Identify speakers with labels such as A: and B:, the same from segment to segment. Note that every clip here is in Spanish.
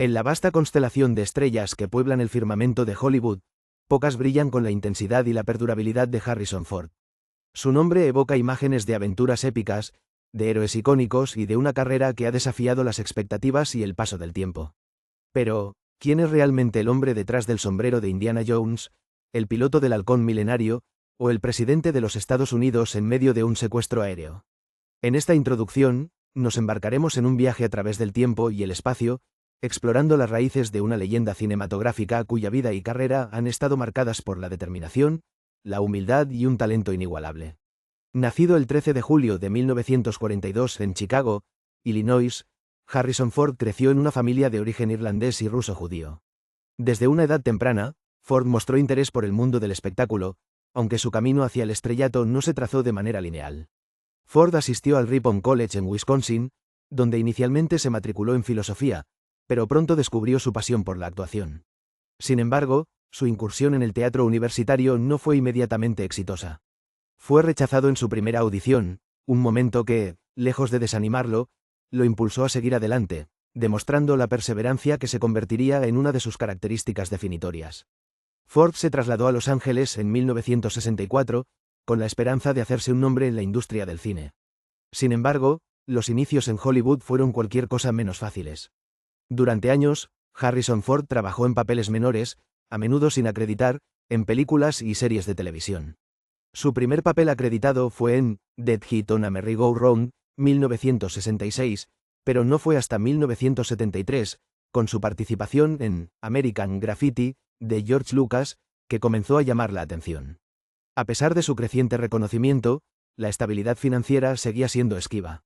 A: En la vasta constelación de estrellas que pueblan el firmamento de Hollywood, pocas brillan con la intensidad y la perdurabilidad de Harrison Ford. Su nombre evoca imágenes de aventuras épicas, de héroes icónicos y de una carrera que ha desafiado las expectativas y el paso del tiempo. Pero, ¿quién es realmente el hombre detrás del sombrero de Indiana Jones, el piloto del halcón milenario, o el presidente de los Estados Unidos en medio de un secuestro aéreo? En esta introducción, nos embarcaremos en un viaje a través del tiempo y el espacio, explorando las raíces de una leyenda cinematográfica cuya vida y carrera han estado marcadas por la determinación, la humildad y un talento inigualable. Nacido el 13 de julio de 1942 en Chicago, Illinois, Harrison Ford creció en una familia de origen irlandés y ruso-judío. Desde una edad temprana, Ford mostró interés por el mundo del espectáculo, aunque su camino hacia el estrellato no se trazó de manera lineal. Ford asistió al Ripon College en Wisconsin, donde inicialmente se matriculó en filosofía, pero pronto descubrió su pasión por la actuación. Sin embargo, su incursión en el teatro universitario no fue inmediatamente exitosa. Fue rechazado en su primera audición, un momento que, lejos de desanimarlo, lo impulsó a seguir adelante, demostrando la perseverancia que se convertiría en una de sus características definitorias. Ford se trasladó a Los Ángeles en 1964, con la esperanza de hacerse un nombre en la industria del cine. Sin embargo, los inicios en Hollywood fueron cualquier cosa menos fáciles. Durante años, Harrison Ford trabajó en papeles menores, a menudo sin acreditar, en películas y series de televisión. Su primer papel acreditado fue en Dead Heat on a Merry-Go-Round, 1966, pero no fue hasta 1973, con su participación en American Graffiti, de George Lucas, que comenzó a llamar la atención. A pesar de su creciente reconocimiento, la estabilidad financiera seguía siendo esquiva.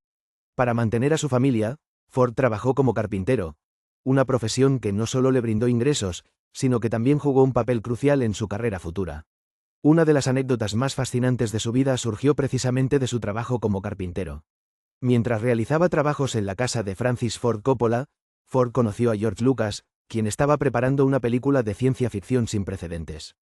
A: Para mantener a su familia, Ford trabajó como carpintero, una profesión que no solo le brindó ingresos, sino que también jugó un papel crucial en su carrera futura. Una de las anécdotas más fascinantes de su vida surgió precisamente de su trabajo como carpintero. Mientras realizaba trabajos en la casa de Francis Ford Coppola, Ford conoció a George Lucas, quien estaba preparando una película de ciencia ficción sin precedentes.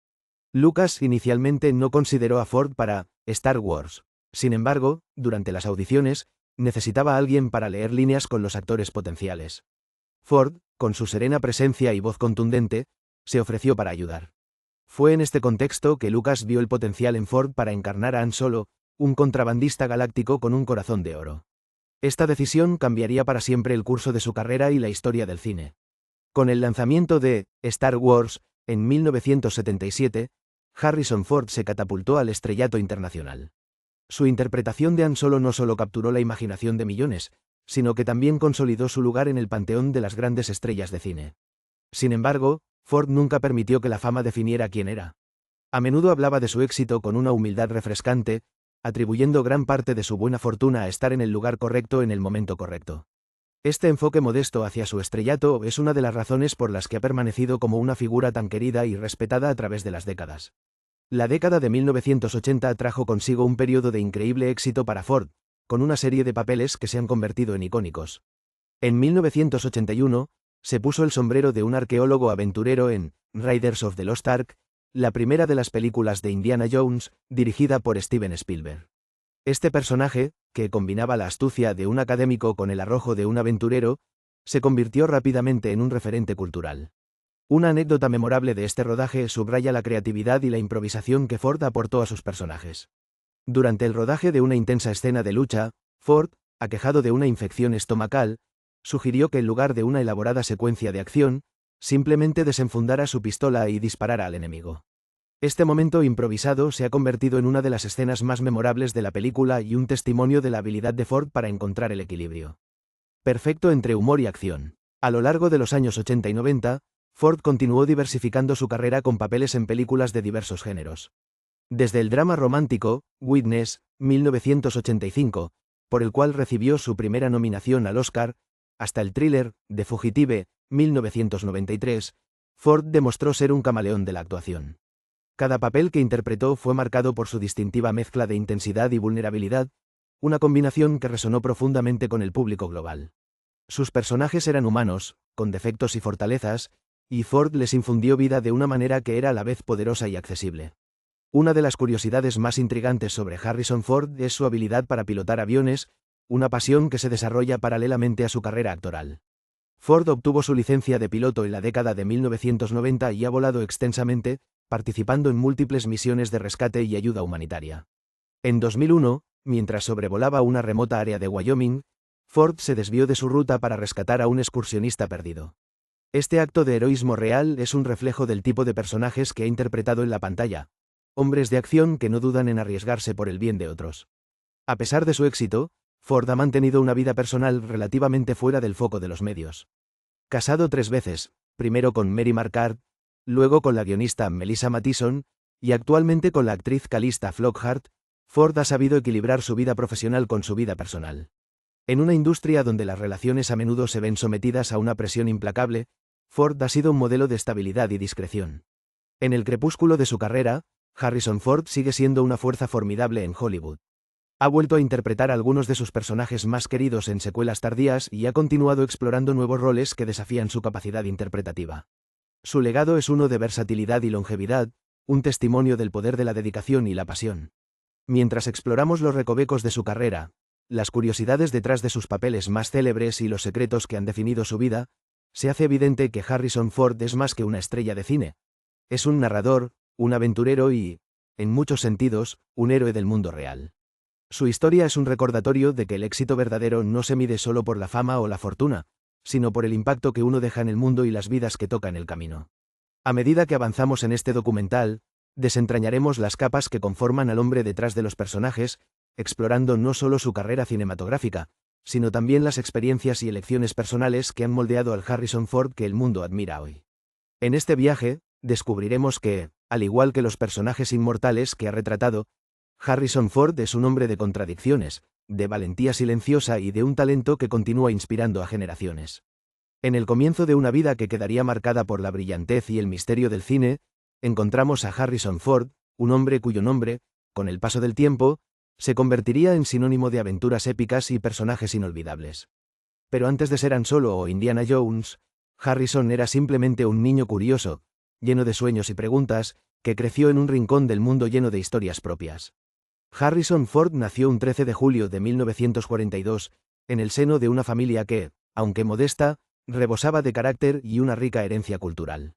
A: Lucas inicialmente no consideró a Ford para Star Wars. Sin embargo, durante las audiciones, necesitaba a alguien para leer líneas con los actores potenciales. Ford, con su serena presencia y voz contundente, se ofreció para ayudar. Fue en este contexto que Lucas vio el potencial en Ford para encarnar a Han Solo, un contrabandista galáctico con un corazón de oro. Esta decisión cambiaría para siempre el curso de su carrera y la historia del cine. Con el lanzamiento de Star Wars, en 1977, Harrison Ford se catapultó al estrellato internacional. Su interpretación de Han Solo no solo capturó la imaginación de millones, sino que también consolidó su lugar en el panteón de las grandes estrellas de cine. Sin embargo, Ford nunca permitió que la fama definiera quién era. A menudo hablaba de su éxito con una humildad refrescante, atribuyendo gran parte de su buena fortuna a estar en el lugar correcto en el momento correcto. Este enfoque modesto hacia su estrellato es una de las razones por las que ha permanecido como una figura tan querida y respetada a través de las décadas. La década de 1980 trajo consigo un periodo de increíble éxito para Ford, con una serie de papeles que se han convertido en icónicos. En 1981, se puso el sombrero de un arqueólogo aventurero en Raiders of the Lost Ark, la primera de las películas de Indiana Jones, dirigida por Steven Spielberg. Este personaje, que combinaba la astucia de un académico con el arrojo de un aventurero, se convirtió rápidamente en un referente cultural. Una anécdota memorable de este rodaje subraya la creatividad y la improvisación que Ford aportó a sus personajes. Durante el rodaje de una intensa escena de lucha, Ford, aquejado de una infección estomacal, sugirió que en lugar de una elaborada secuencia de acción, simplemente desenfundara su pistola y disparara al enemigo. Este momento improvisado se ha convertido en una de las escenas más memorables de la película y un testimonio de la habilidad de Ford para encontrar el equilibrio perfecto entre humor y acción. A lo largo de los años 80 y 90, Ford continuó diversificando su carrera con papeles en películas de diversos géneros. Desde el drama romántico, Witness, 1985, por el cual recibió su primera nominación al Oscar, hasta el thriller, The Fugitive, 1993, Ford demostró ser un camaleón de la actuación. Cada papel que interpretó fue marcado por su distintiva mezcla de intensidad y vulnerabilidad, una combinación que resonó profundamente con el público global. Sus personajes eran humanos, con defectos y fortalezas, y Ford les infundió vida de una manera que era a la vez poderosa y accesible. Una de las curiosidades más intrigantes sobre Harrison Ford es su habilidad para pilotar aviones, una pasión que se desarrolla paralelamente a su carrera actoral. Ford obtuvo su licencia de piloto en la década de 1990 y ha volado extensamente, participando en múltiples misiones de rescate y ayuda humanitaria. En 2001, mientras sobrevolaba una remota área de Wyoming, Ford se desvió de su ruta para rescatar a un excursionista perdido. Este acto de heroísmo real es un reflejo del tipo de personajes que ha interpretado en la pantalla, hombres de acción que no dudan en arriesgarse por el bien de otros. A pesar de su éxito, Ford ha mantenido una vida personal relativamente fuera del foco de los medios. Casado 3 veces, primero con Mary Marquardt, luego con la guionista Melissa Mathison, y actualmente con la actriz Calista Flockhart, Ford ha sabido equilibrar su vida profesional con su vida personal. En una industria donde las relaciones a menudo se ven sometidas a una presión implacable, Ford ha sido un modelo de estabilidad y discreción. En el crepúsculo de su carrera, Harrison Ford sigue siendo una fuerza formidable en Hollywood. Ha vuelto a interpretar a algunos de sus personajes más queridos en secuelas tardías y ha continuado explorando nuevos roles que desafían su capacidad interpretativa. Su legado es uno de versatilidad y longevidad, un testimonio del poder de la dedicación y la pasión. Mientras exploramos los recovecos de su carrera, las curiosidades detrás de sus papeles más célebres y los secretos que han definido su vida, se hace evidente que Harrison Ford es más que una estrella de cine. Es un narrador, un aventurero y, en muchos sentidos, un héroe del mundo real. Su historia es un recordatorio de que el éxito verdadero no se mide solo por la fama o la fortuna, sino por el impacto que uno deja en el mundo y las vidas que toca en el camino. A medida que avanzamos en este documental, desentrañaremos las capas que conforman al hombre detrás de los personajes, explorando no solo su carrera cinematográfica, sino también las experiencias y elecciones personales que han moldeado al Harrison Ford que el mundo admira hoy. En este viaje, descubriremos que, al igual que los personajes inmortales que ha retratado, Harrison Ford es un hombre de contradicciones, de valentía silenciosa y de un talento que continúa inspirando a generaciones. En el comienzo de una vida que quedaría marcada por la brillantez y el misterio del cine, encontramos a Harrison Ford, un hombre cuyo nombre, con el paso del tiempo, se convertiría en sinónimo de aventuras épicas y personajes inolvidables. Pero antes de ser Han Solo o Indiana Jones, Harrison era simplemente un niño curioso, lleno de sueños y preguntas, que creció en un rincón del mundo lleno de historias propias. Harrison Ford nació un 13 de julio de 1942, en el seno de una familia que, aunque modesta, rebosaba de carácter y una rica herencia cultural.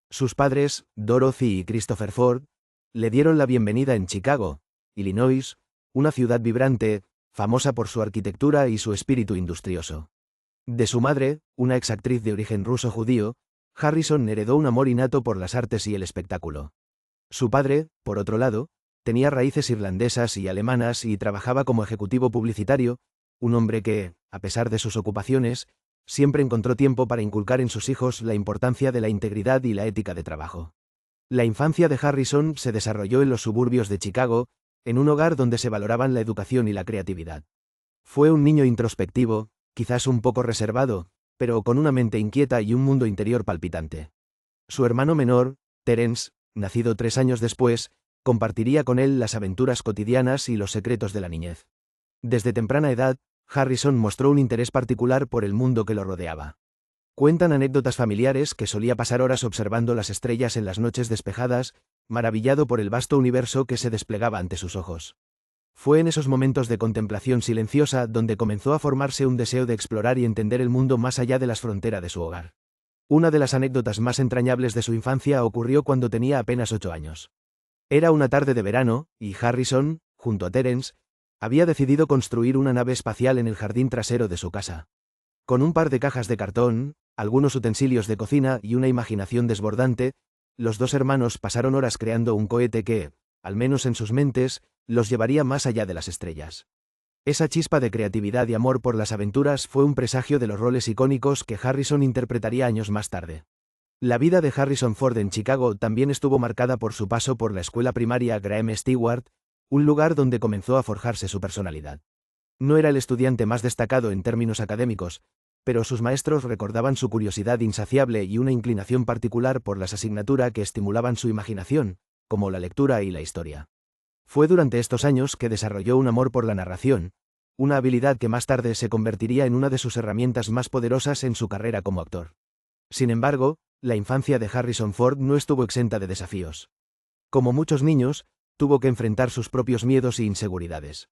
A: Sus padres, Dorothy y Christopher Ford, le dieron la bienvenida en Chicago, Illinois, una ciudad vibrante, famosa por su arquitectura y su espíritu industrioso. De su madre, una exactriz de origen ruso-judío, Harrison heredó un amor innato por las artes y el espectáculo. Su padre, por otro lado, tenía raíces irlandesas y alemanas y trabajaba como ejecutivo publicitario, un hombre que, a pesar de sus ocupaciones, siempre encontró tiempo para inculcar en sus hijos la importancia de la integridad y la ética de trabajo. La infancia de Harrison se desarrolló en los suburbios de Chicago, en un hogar donde se valoraban la educación y la creatividad. Fue un niño introspectivo, quizás un poco reservado, pero con una mente inquieta y un mundo interior palpitante. Su hermano menor, Terence, nacido 3 años después, compartiría con él las aventuras cotidianas y los secretos de la niñez. Desde temprana edad, Harrison mostró un interés particular por el mundo que lo rodeaba. Cuentan anécdotas familiares que solía pasar horas observando las estrellas en las noches despejadas, maravillado por el vasto universo que se desplegaba ante sus ojos. Fue en esos momentos de contemplación silenciosa donde comenzó a formarse un deseo de explorar y entender el mundo más allá de las fronteras de su hogar. Una de las anécdotas más entrañables de su infancia ocurrió cuando tenía apenas 8 años. Era una tarde de verano, y Harrison, junto a Terence, había decidido construir una nave espacial en el jardín trasero de su casa. Con un par de cajas de cartón, algunos utensilios de cocina y una imaginación desbordante, los dos hermanos pasaron horas creando un cohete que, al menos en sus mentes, los llevaría más allá de las estrellas. Esa chispa de creatividad y amor por las aventuras fue un presagio de los roles icónicos que Harrison interpretaría años más tarde. La vida de Harrison Ford en Chicago también estuvo marcada por su paso por la escuela primaria Graham Stewart, un lugar donde comenzó a forjarse su personalidad. No era el estudiante más destacado en términos académicos, pero sus maestros recordaban su curiosidad insaciable y una inclinación particular por las asignaturas que estimulaban su imaginación, como la lectura y la historia. Fue durante estos años que desarrolló un amor por la narración, una habilidad que más tarde se convertiría en una de sus herramientas más poderosas en su carrera como actor. Sin embargo, la infancia de Harrison Ford no estuvo exenta de desafíos. Como muchos niños, tuvo que enfrentar sus propios miedos e inseguridades.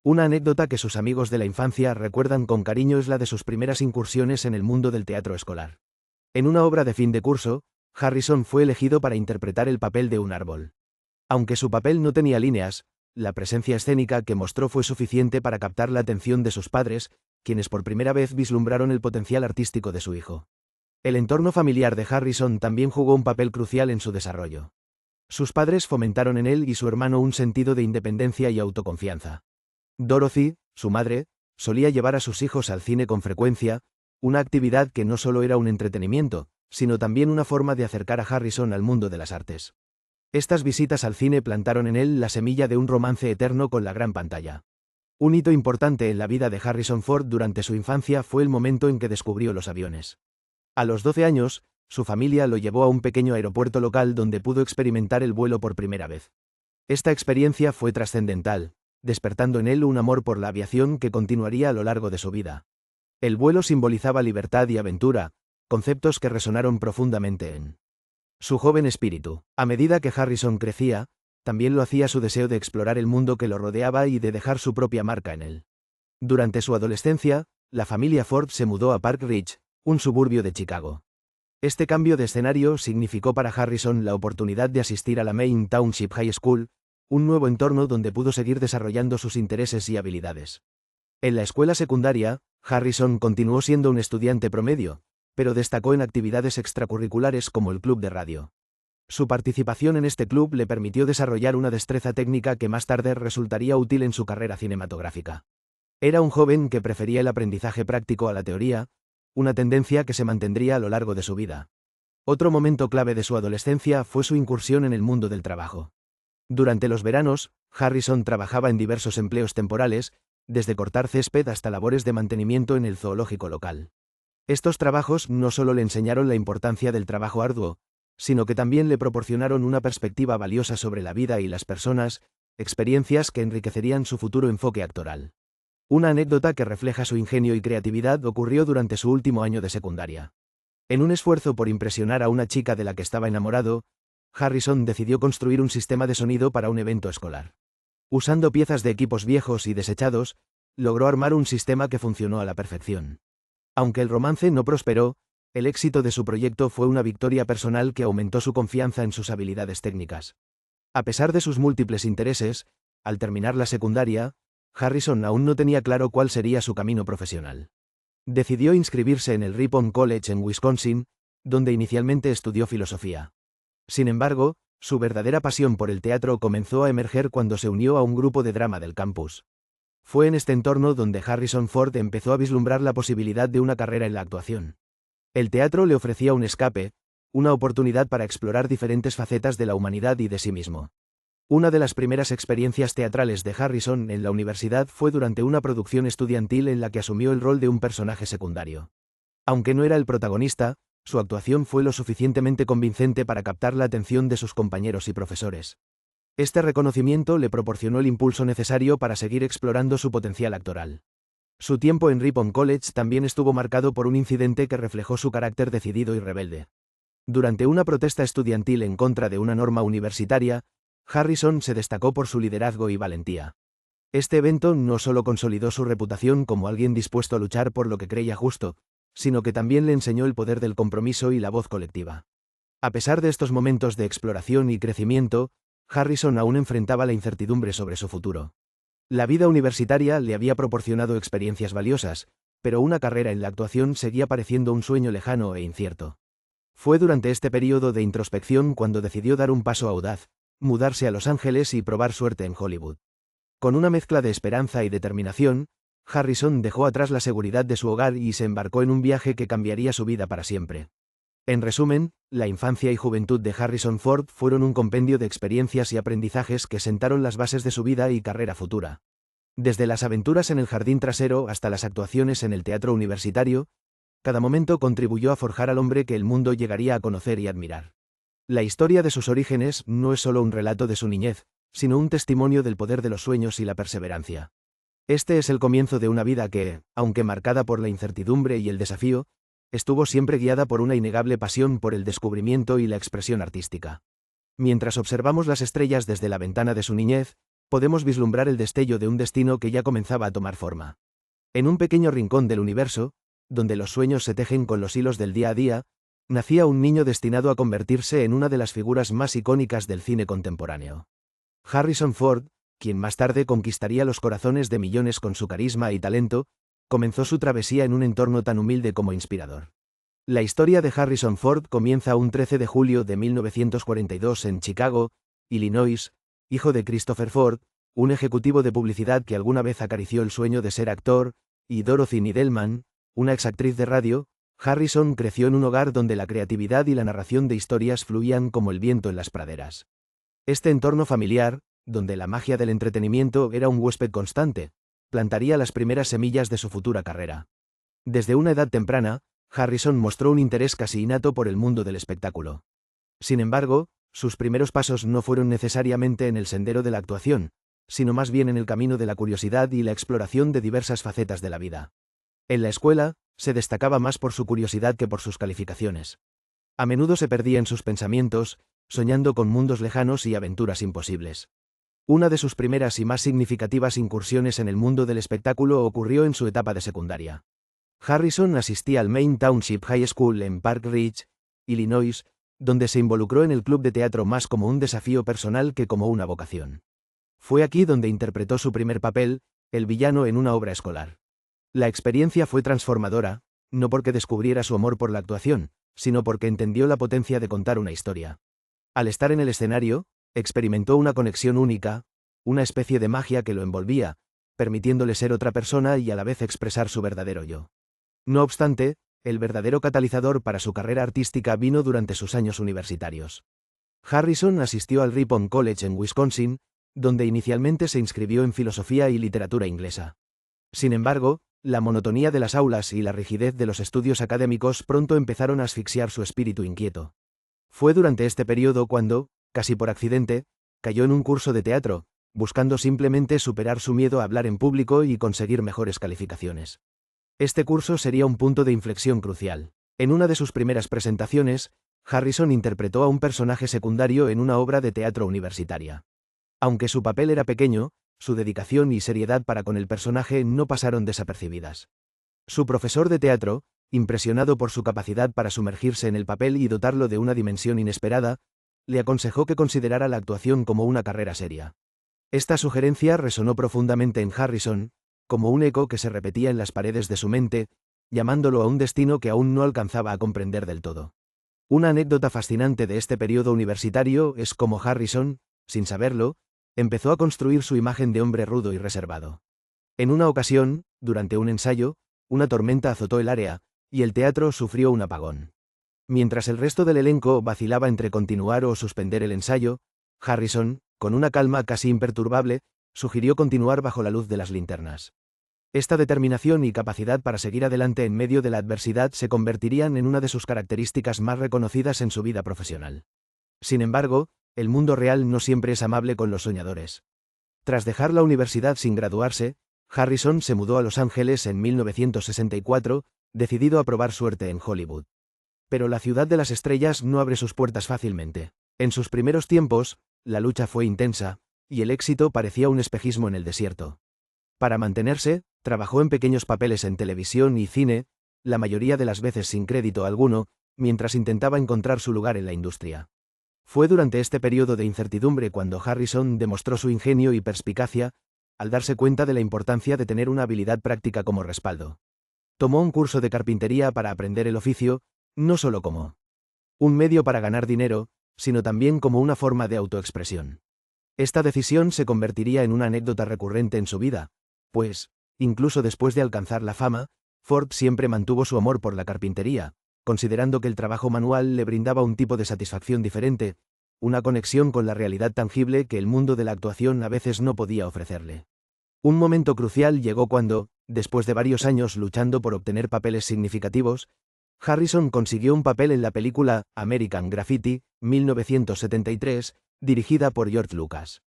A: Una anécdota que sus amigos de la infancia recuerdan con cariño es la de sus primeras incursiones en el mundo del teatro escolar. En una obra de fin de curso, Harrison fue elegido para interpretar el papel de un árbol. Aunque su papel no tenía líneas, la presencia escénica que mostró fue suficiente para captar la atención de sus padres, quienes por primera vez vislumbraron el potencial artístico de su hijo. El entorno familiar de Harrison también jugó un papel crucial en su desarrollo. Sus padres fomentaron en él y su hermano un sentido de independencia y autoconfianza. Dorothy, su madre, solía llevar a sus hijos al cine con frecuencia, una actividad que no solo era un entretenimiento, sino también una forma de acercar a Harrison al mundo de las artes. Estas visitas al cine plantaron en él la semilla de un romance eterno con la gran pantalla. Un hito importante en la vida de Harrison Ford durante su infancia fue el momento en que descubrió los aviones. A los 12 años, su familia lo llevó a un pequeño aeropuerto local donde pudo experimentar el vuelo por primera vez. Esta experiencia fue trascendental, despertando en él un amor por la aviación que continuaría a lo largo de su vida. El vuelo simbolizaba libertad y aventura, conceptos que resonaron profundamente en su joven espíritu. A medida que Harrison crecía, también lo hacía su deseo de explorar el mundo que lo rodeaba y de dejar su propia marca en él. Durante su adolescencia, la familia Ford se mudó a Park Ridge, un suburbio de Chicago. Este cambio de escenario significó para Harrison la oportunidad de asistir a la Main Township High School, un nuevo entorno donde pudo seguir desarrollando sus intereses y habilidades. En la escuela secundaria, Harrison continuó siendo un estudiante promedio, pero destacó en actividades extracurriculares como el club de radio. Su participación en este club le permitió desarrollar una destreza técnica que más tarde resultaría útil en su carrera cinematográfica. Era un joven que prefería el aprendizaje práctico a la teoría, una tendencia que se mantendría a lo largo de su vida. Otro momento clave de su adolescencia fue su incursión en el mundo del trabajo. Durante los veranos, Harrison trabajaba en diversos empleos temporales, desde cortar césped hasta labores de mantenimiento en el zoológico local. Estos trabajos no solo le enseñaron la importancia del trabajo arduo, sino que también le proporcionaron una perspectiva valiosa sobre la vida y las personas, experiencias que enriquecerían su futuro enfoque actoral. Una anécdota que refleja su ingenio y creatividad ocurrió durante su último año de secundaria. En un esfuerzo por impresionar a una chica de la que estaba enamorado, Harrison decidió construir un sistema de sonido para un evento escolar. Usando piezas de equipos viejos y desechados, logró armar un sistema que funcionó a la perfección. Aunque el romance no prosperó, el éxito de su proyecto fue una victoria personal que aumentó su confianza en sus habilidades técnicas. A pesar de sus múltiples intereses, al terminar la secundaria, Harrison aún no tenía claro cuál sería su camino profesional. Decidió inscribirse en el Ripon College en Wisconsin, donde inicialmente estudió filosofía. Sin embargo, su verdadera pasión por el teatro comenzó a emerger cuando se unió a un grupo de drama del campus. Fue en este entorno donde Harrison Ford empezó a vislumbrar la posibilidad de una carrera en la actuación. El teatro le ofrecía un escape, una oportunidad para explorar diferentes facetas de la humanidad y de sí mismo. Una de las primeras experiencias teatrales de Harrison en la universidad fue durante una producción estudiantil en la que asumió el rol de un personaje secundario. Aunque no era el protagonista, su actuación fue lo suficientemente convincente para captar la atención de sus compañeros y profesores. Este reconocimiento le proporcionó el impulso necesario para seguir explorando su potencial actoral. Su tiempo en Ripon College también estuvo marcado por un incidente que reflejó su carácter decidido y rebelde. Durante una protesta estudiantil en contra de una norma universitaria, Harrison se destacó por su liderazgo y valentía. Este evento no solo consolidó su reputación como alguien dispuesto a luchar por lo que creía justo, sino que también le enseñó el poder del compromiso y la voz colectiva. A pesar de estos momentos de exploración y crecimiento, Harrison aún enfrentaba la incertidumbre sobre su futuro. La vida universitaria le había proporcionado experiencias valiosas, pero una carrera en la actuación seguía pareciendo un sueño lejano e incierto. Fue durante este periodo de introspección cuando decidió dar un paso audaz, mudarse a Los Ángeles y probar suerte en Hollywood. Con una mezcla de esperanza y determinación, Harrison dejó atrás la seguridad de su hogar y se embarcó en un viaje que cambiaría su vida para siempre. En resumen, la infancia y juventud de Harrison Ford fueron un compendio de experiencias y aprendizajes que sentaron las bases de su vida y carrera futura. Desde las aventuras en el jardín trasero hasta las actuaciones en el teatro universitario, cada momento contribuyó a forjar al hombre que el mundo llegaría a conocer y admirar. La historia de sus orígenes no es solo un relato de su niñez, sino un testimonio del poder de los sueños y la perseverancia. Este es el comienzo de una vida que, aunque marcada por la incertidumbre y el desafío, estuvo siempre guiada por una innegable pasión por el descubrimiento y la expresión artística. Mientras observamos las estrellas desde la ventana de su niñez, podemos vislumbrar el destello de un destino que ya comenzaba a tomar forma. En un pequeño rincón del universo, donde los sueños se tejen con los hilos del día a día, nacía un niño destinado a convertirse en una de las figuras más icónicas del cine contemporáneo. Harrison Ford, quien más tarde conquistaría los corazones de millones con su carisma y talento, comenzó su travesía en un entorno tan humilde como inspirador. La historia de Harrison Ford comienza un 13 de julio de 1942 en Chicago, Illinois, hijo de Christopher Ford, un ejecutivo de publicidad que alguna vez acarició el sueño de ser actor, y Dorothy Needleman, una exactriz de radio. Harrison creció en un hogar donde la creatividad y la narración de historias fluían como el viento en las praderas. Este entorno familiar, donde la magia del entretenimiento era un huésped constante, plantaría las primeras semillas de su futura carrera. Desde una edad temprana, Harrison mostró un interés casi innato por el mundo del espectáculo. Sin embargo, sus primeros pasos no fueron necesariamente en el sendero de la actuación, sino más bien en el camino de la curiosidad y la exploración de diversas facetas de la vida. En la escuela, se destacaba más por su curiosidad que por sus calificaciones. A menudo se perdía en sus pensamientos, soñando con mundos lejanos y aventuras imposibles. Una de sus primeras y más significativas incursiones en el mundo del espectáculo ocurrió en su etapa de secundaria. Harrison asistía al Main Township High School en Park Ridge, Illinois, donde se involucró en el club de teatro más como un desafío personal que como una vocación. Fue aquí donde interpretó su primer papel, el villano en una obra escolar. La experiencia fue transformadora, no porque descubriera su amor por la actuación, sino porque entendió la potencia de contar una historia. Al estar en el escenario, experimentó una conexión única, una especie de magia que lo envolvía, permitiéndole ser otra persona y a la vez expresar su verdadero yo. No obstante, el verdadero catalizador para su carrera artística vino durante sus años universitarios. Harrison asistió al Ripon College en Wisconsin, donde inicialmente se inscribió en filosofía y literatura inglesa. Sin embargo, la monotonía de las aulas y la rigidez de los estudios académicos pronto empezaron a asfixiar su espíritu inquieto. Fue durante este periodo cuando, casi por accidente, cayó en un curso de teatro, buscando simplemente superar su miedo a hablar en público y conseguir mejores calificaciones. Este curso sería un punto de inflexión crucial. En una de sus primeras presentaciones, Harrison interpretó a un personaje secundario en una obra de teatro universitaria. Aunque su papel era pequeño, su dedicación y seriedad para con el personaje no pasaron desapercibidas. Su profesor de teatro, impresionado por su capacidad para sumergirse en el papel y dotarlo de una dimensión inesperada, le aconsejó que considerara la actuación como una carrera seria. Esta sugerencia resonó profundamente en Harrison, como un eco que se repetía en las paredes de su mente, llamándolo a un destino que aún no alcanzaba a comprender del todo. Una anécdota fascinante de este periodo universitario es cómo Harrison, sin saberlo, empezó a construir su imagen de hombre rudo y reservado. En una ocasión, durante un ensayo, una tormenta azotó el área, y el teatro sufrió un apagón. Mientras el resto del elenco vacilaba entre continuar o suspender el ensayo, Harrison, con una calma casi imperturbable, sugirió continuar bajo la luz de las linternas. Esta determinación y capacidad para seguir adelante en medio de la adversidad se convertirían en una de sus características más reconocidas en su vida profesional. Sin embargo, el mundo real no siempre es amable con los soñadores. Tras dejar la universidad sin graduarse, Harrison se mudó a Los Ángeles en 1964, decidido a probar suerte en Hollywood. Pero la ciudad de las estrellas no abre sus puertas fácilmente. En sus primeros tiempos, la lucha fue intensa, y el éxito parecía un espejismo en el desierto. Para mantenerse, trabajó en pequeños papeles en televisión y cine, la mayoría de las veces sin crédito alguno, mientras intentaba encontrar su lugar en la industria. Fue durante este periodo de incertidumbre cuando Harrison demostró su ingenio y perspicacia, al darse cuenta de la importancia de tener una habilidad práctica como respaldo. Tomó un curso de carpintería para aprender el oficio, no solo como un medio para ganar dinero, sino también como una forma de autoexpresión. Esta decisión se convertiría en una anécdota recurrente en su vida, pues, incluso después de alcanzar la fama, Ford siempre mantuvo su amor por la carpintería, considerando que el trabajo manual le brindaba un tipo de satisfacción diferente, una conexión con la realidad tangible que el mundo de la actuación a veces no podía ofrecerle. Un momento crucial llegó cuando, después de varios años luchando por obtener papeles significativos, Harrison consiguió un papel en la película American Graffiti, 1973, dirigida por George Lucas.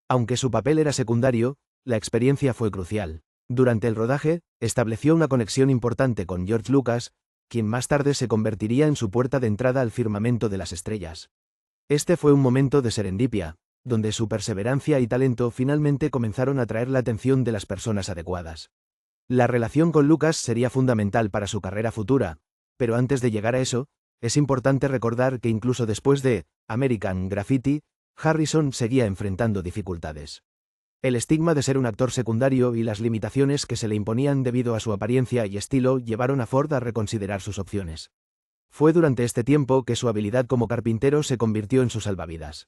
A: Aunque su papel era secundario, la experiencia fue crucial. Durante el rodaje, estableció una conexión importante con George Lucas, quien más tarde se convertiría en su puerta de entrada al firmamento de las estrellas. Este fue un momento de serendipia, donde su perseverancia y talento finalmente comenzaron a atraer la atención de las personas adecuadas. La relación con Lucas sería fundamental para su carrera futura, pero antes de llegar a eso, es importante recordar que incluso después de American Graffiti, Harrison seguía enfrentando dificultades. El estigma de ser un actor secundario y las limitaciones que se le imponían debido a su apariencia y estilo llevaron a Ford a reconsiderar sus opciones. Fue durante este tiempo que su habilidad como carpintero se convirtió en su salvavidas.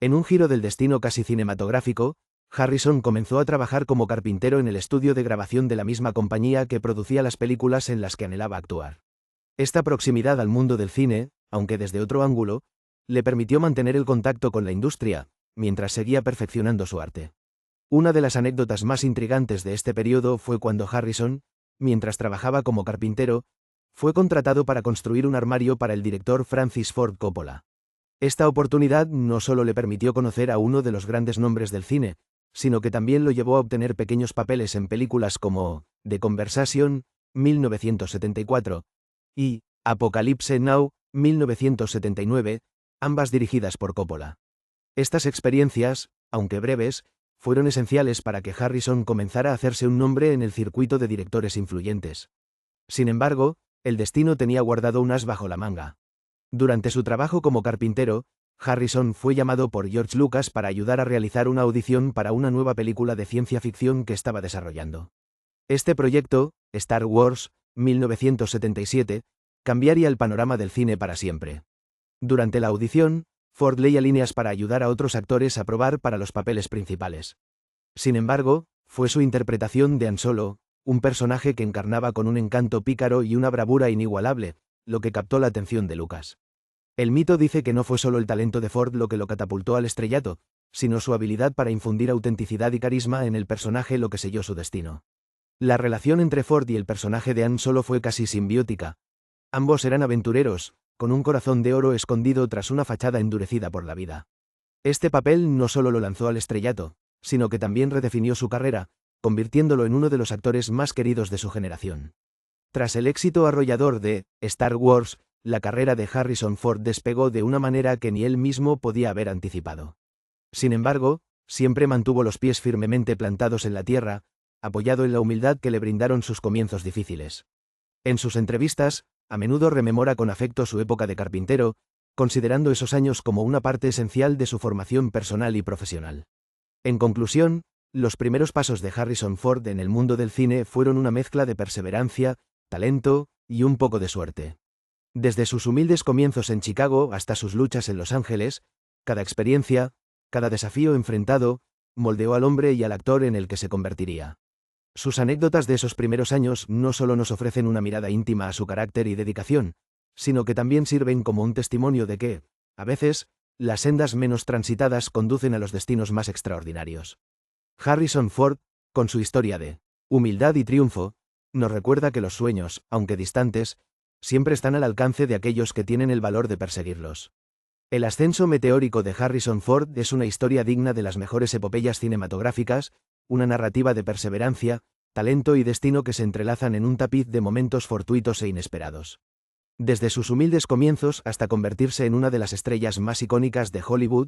A: En un giro del destino casi cinematográfico, Harrison comenzó a trabajar como carpintero en el estudio de grabación de la misma compañía que producía las películas en las que anhelaba actuar. Esta proximidad al mundo del cine, aunque desde otro ángulo, le permitió mantener el contacto con la industria, mientras seguía perfeccionando su arte. Una de las anécdotas más intrigantes de este periodo fue cuando Harrison, mientras trabajaba como carpintero, fue contratado para construir un armario para el director Francis Ford Coppola. Esta oportunidad no solo le permitió conocer a uno de los grandes nombres del cine, sino que también lo llevó a obtener pequeños papeles en películas como The Conversation, 1974, y Apocalypse Now, 1979, ambas dirigidas por Coppola. Estas experiencias, aunque breves, fueron esenciales para que Harrison comenzara a hacerse un nombre en el circuito de directores influyentes. Sin embargo, el destino tenía guardado un as bajo la manga. Durante su trabajo como carpintero, Harrison fue llamado por George Lucas para ayudar a realizar una audición para una nueva película de ciencia ficción que estaba desarrollando. Este proyecto, Star Wars, 1977, cambiaría el panorama del cine para siempre. Durante la audición, Ford leía líneas para ayudar a otros actores a probar para los papeles principales. Sin embargo, fue su interpretación de Han Solo, un personaje que encarnaba con un encanto pícaro y una bravura inigualable, lo que captó la atención de Lucas. El mito dice que no fue solo el talento de Ford lo que lo catapultó al estrellato, sino su habilidad para infundir autenticidad y carisma en el personaje lo que selló su destino. La relación entre Ford y el personaje de Han Solo fue casi simbiótica. Ambos eran aventureros, con un corazón de oro escondido tras una fachada endurecida por la vida. Este papel no solo lo lanzó al estrellato, sino que también redefinió su carrera, convirtiéndolo en uno de los actores más queridos de su generación. Tras el éxito arrollador de Star Wars, la carrera de Harrison Ford despegó de una manera que ni él mismo podía haber anticipado. Sin embargo, siempre mantuvo los pies firmemente plantados en la tierra, apoyado en la humildad que le brindaron sus comienzos difíciles. En sus entrevistas, a menudo rememora con afecto su época de carpintero, considerando esos años como una parte esencial de su formación personal y profesional. En conclusión, los primeros pasos de Harrison Ford en el mundo del cine fueron una mezcla de perseverancia, talento y un poco de suerte. Desde sus humildes comienzos en Chicago hasta sus luchas en Los Ángeles, cada experiencia, cada desafío enfrentado, moldeó al hombre y al actor en el que se convertiría. Sus anécdotas de esos primeros años no solo nos ofrecen una mirada íntima a su carácter y dedicación, sino que también sirven como un testimonio de que, a veces, las sendas menos transitadas conducen a los destinos más extraordinarios. Harrison Ford, con su historia de humildad y triunfo, nos recuerda que los sueños, aunque distantes, siempre están al alcance de aquellos que tienen el valor de perseguirlos. El ascenso meteórico de Harrison Ford es una historia digna de las mejores epopeyas cinematográficas, una narrativa de perseverancia, talento y destino que se entrelazan en un tapiz de momentos fortuitos e inesperados. Desde sus humildes comienzos hasta convertirse en una de las estrellas más icónicas de Hollywood,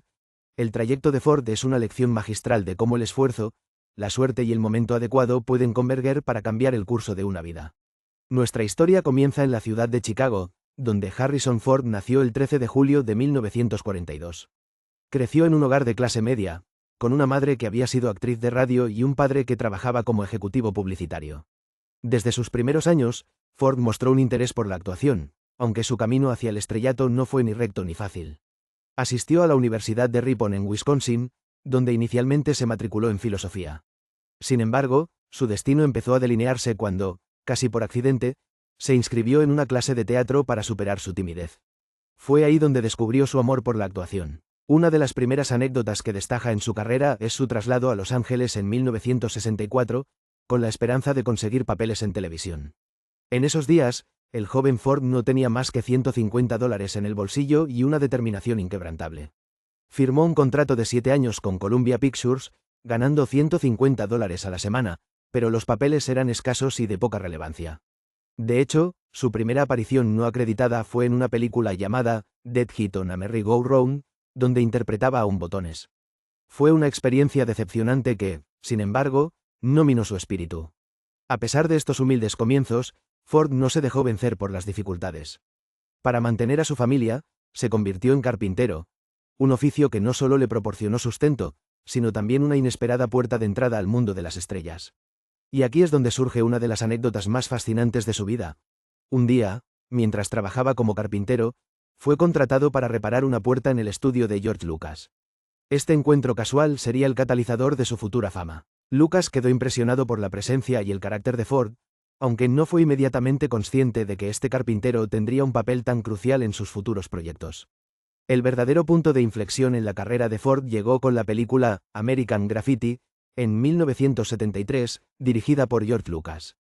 A: el trayecto de Ford es una lección magistral de cómo el esfuerzo, la suerte y el momento adecuado pueden converger para cambiar el curso de una vida. Nuestra historia comienza en la ciudad de Chicago, donde Harrison Ford nació el 13 de julio de 1942. Creció en un hogar de clase media, con una madre que había sido actriz de radio y un padre que trabajaba como ejecutivo publicitario. Desde sus primeros años, Ford mostró un interés por la actuación, aunque su camino hacia el estrellato no fue ni recto ni fácil. Asistió a la Universidad de Ripon en Wisconsin, donde inicialmente se matriculó en filosofía. Sin embargo, su destino empezó a delinearse cuando, casi por accidente, se inscribió en una clase de teatro para superar su timidez. Fue ahí donde descubrió su amor por la actuación. Una de las primeras anécdotas que destaca en su carrera es su traslado a Los Ángeles en 1964, con la esperanza de conseguir papeles en televisión. En esos días, el joven Ford no tenía más que $150 en el bolsillo y una determinación inquebrantable. Firmó un contrato de 7 años con Columbia Pictures, ganando $150 a la semana, pero los papeles eran escasos y de poca relevancia. De hecho, su primera aparición no acreditada fue en una película llamada Dead Heat on a Merry-Go-Round, donde interpretaba a un botones. Fue una experiencia decepcionante que, sin embargo, no minó su espíritu. A pesar de estos humildes comienzos, Ford no se dejó vencer por las dificultades. Para mantener a su familia, se convirtió en carpintero, un oficio que no solo le proporcionó sustento, sino también una inesperada puerta de entrada al mundo de las estrellas. Y aquí es donde surge una de las anécdotas más fascinantes de su vida. Un día, mientras trabajaba como carpintero, fue contratado para reparar una puerta en el estudio de George Lucas. Este encuentro casual sería el catalizador de su futura fama. Lucas quedó impresionado por la presencia y el carácter de Ford, aunque no fue inmediatamente consciente de que este carpintero tendría un papel tan crucial en sus futuros proyectos. El verdadero punto de inflexión en la carrera de Ford llegó con la película American Graffiti, en 1973, dirigida por George Lucas.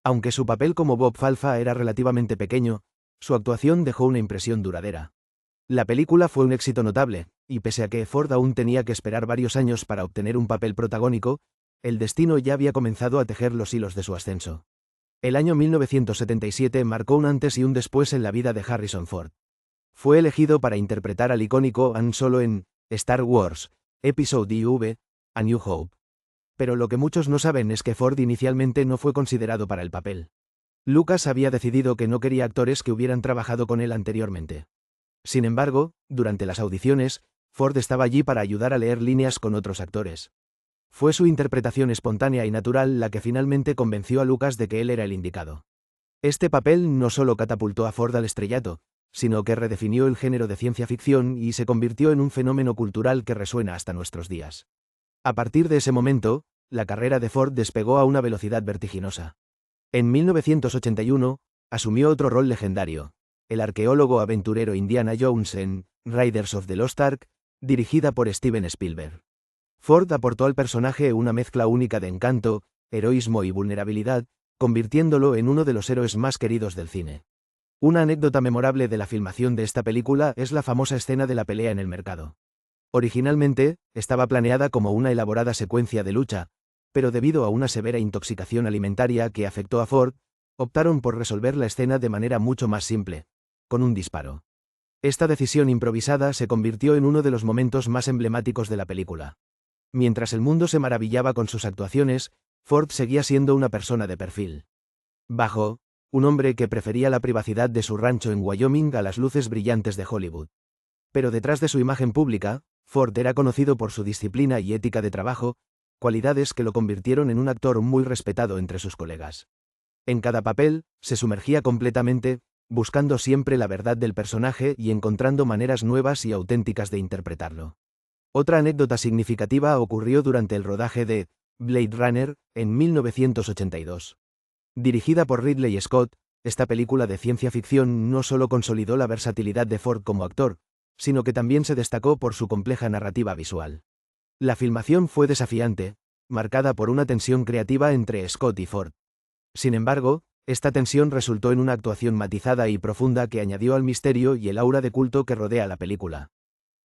A: Aunque su papel como Bob Falfa era relativamente pequeño, su actuación dejó una impresión duradera. La película fue un éxito notable, y pese a que Ford aún tenía que esperar varios años para obtener un papel protagónico, el destino ya había comenzado a tejer los hilos de su ascenso. El año 1977 marcó un antes y un después en la vida de Harrison Ford. Fue elegido para interpretar al icónico Han Solo en Star Wars, Episode IV, A New Hope. Pero lo que muchos no saben es que Ford inicialmente no fue considerado para el papel. Lucas había decidido que no quería actores que hubieran trabajado con él anteriormente. Sin embargo, durante las audiciones, Ford estaba allí para ayudar a leer líneas con otros actores. Fue su interpretación espontánea y natural la que finalmente convenció a Lucas de que él era el indicado. Este papel no solo catapultó a Ford al estrellato, sino que redefinió el género de ciencia ficción y se convirtió en un fenómeno cultural que resuena hasta nuestros días. A partir de ese momento, la carrera de Ford despegó a una velocidad vertiginosa. En 1981, asumió otro rol legendario, el arqueólogo aventurero Indiana Jones en Raiders of the Lost Ark, dirigida por Steven Spielberg. Ford aportó al personaje una mezcla única de encanto, heroísmo y vulnerabilidad, convirtiéndolo en uno de los héroes más queridos del cine. Una anécdota memorable de la filmación de esta película es la famosa escena de la pelea en el mercado. Originalmente, estaba planeada como una elaborada secuencia de lucha, pero debido a una severa intoxicación alimentaria que afectó a Ford, optaron por resolver la escena de manera mucho más simple, con un disparo. Esta decisión improvisada se convirtió en uno de los momentos más emblemáticos de la película. Mientras el mundo se maravillaba con sus actuaciones, Ford seguía siendo una persona de perfil bajo, un hombre que prefería la privacidad de su rancho en Wyoming a las luces brillantes de Hollywood. Pero detrás de su imagen pública, Ford era conocido por su disciplina y ética de trabajo, cualidades que lo convirtieron en un actor muy respetado entre sus colegas. En cada papel, se sumergía completamente, buscando siempre la verdad del personaje y encontrando maneras nuevas y auténticas de interpretarlo. Otra anécdota significativa ocurrió durante el rodaje de Blade Runner, en 1982. Dirigida por Ridley Scott, esta película de ciencia ficción no solo consolidó la versatilidad de Ford como actor, sino que también se destacó por su compleja narrativa visual. La filmación fue desafiante, marcada por una tensión creativa entre Scott y Ford. Sin embargo, esta tensión resultó en una actuación matizada y profunda que añadió al misterio y el aura de culto que rodea la película.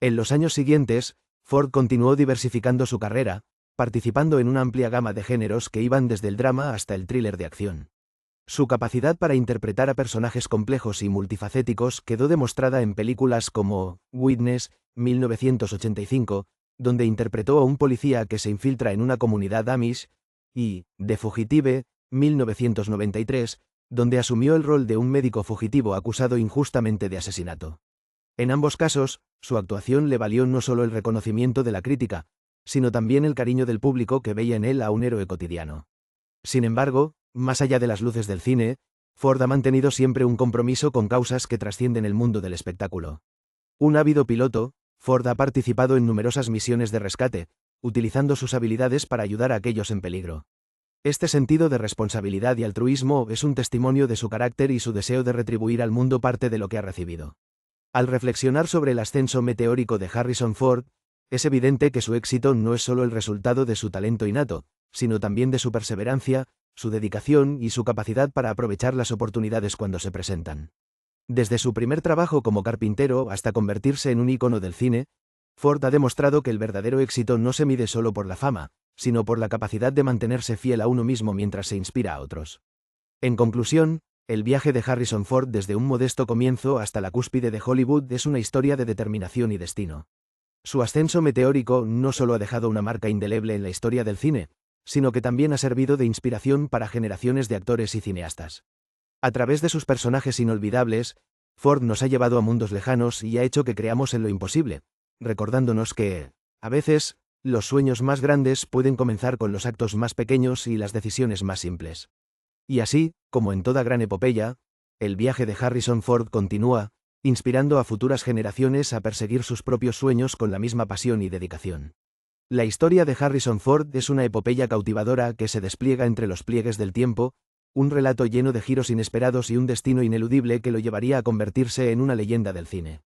A: En los años siguientes, Ford continuó diversificando su carrera, participando en una amplia gama de géneros que iban desde el drama hasta el thriller de acción. Su capacidad para interpretar a personajes complejos y multifacéticos quedó demostrada en películas como Witness, 1985, donde interpretó a un policía que se infiltra en una comunidad Amish, y The Fugitive, 1993, donde asumió el rol de un médico fugitivo acusado injustamente de asesinato. En ambos casos, su actuación le valió no solo el reconocimiento de la crítica, sino también el cariño del público que veía en él a un héroe cotidiano. Sin embargo, más allá de las luces del cine, Ford ha mantenido siempre un compromiso con causas que trascienden el mundo del espectáculo. Un ávido piloto, Ford ha participado en numerosas misiones de rescate, utilizando sus habilidades para ayudar a aquellos en peligro. Este sentido de responsabilidad y altruismo es un testimonio de su carácter y su deseo de retribuir al mundo parte de lo que ha recibido. Al reflexionar sobre el ascenso meteórico de Harrison Ford, es evidente que su éxito no es solo el resultado de su talento innato, sino también de su perseverancia, su dedicación y su capacidad para aprovechar las oportunidades cuando se presentan. Desde su primer trabajo como carpintero hasta convertirse en un ícono del cine, Ford ha demostrado que el verdadero éxito no se mide solo por la fama, sino por la capacidad de mantenerse fiel a uno mismo mientras se inspira a otros. En conclusión, el viaje de Harrison Ford desde un modesto comienzo hasta la cúspide de Hollywood es una historia de determinación y destino. Su ascenso meteórico no solo ha dejado una marca indeleble en la historia del cine, sino que también ha servido de inspiración para generaciones de actores y cineastas. A través de sus personajes inolvidables, Ford nos ha llevado a mundos lejanos y ha hecho que creamos en lo imposible, recordándonos que, a veces, los sueños más grandes pueden comenzar con los actos más pequeños y las decisiones más simples. Y así, como en toda gran epopeya, el viaje de Harrison Ford continúa, inspirando a futuras generaciones a perseguir sus propios sueños con la misma pasión y dedicación. La historia de Harrison Ford es una epopeya cautivadora que se despliega entre los pliegues del tiempo, un relato lleno de giros inesperados y un destino ineludible que lo llevaría a convertirse en una leyenda del cine.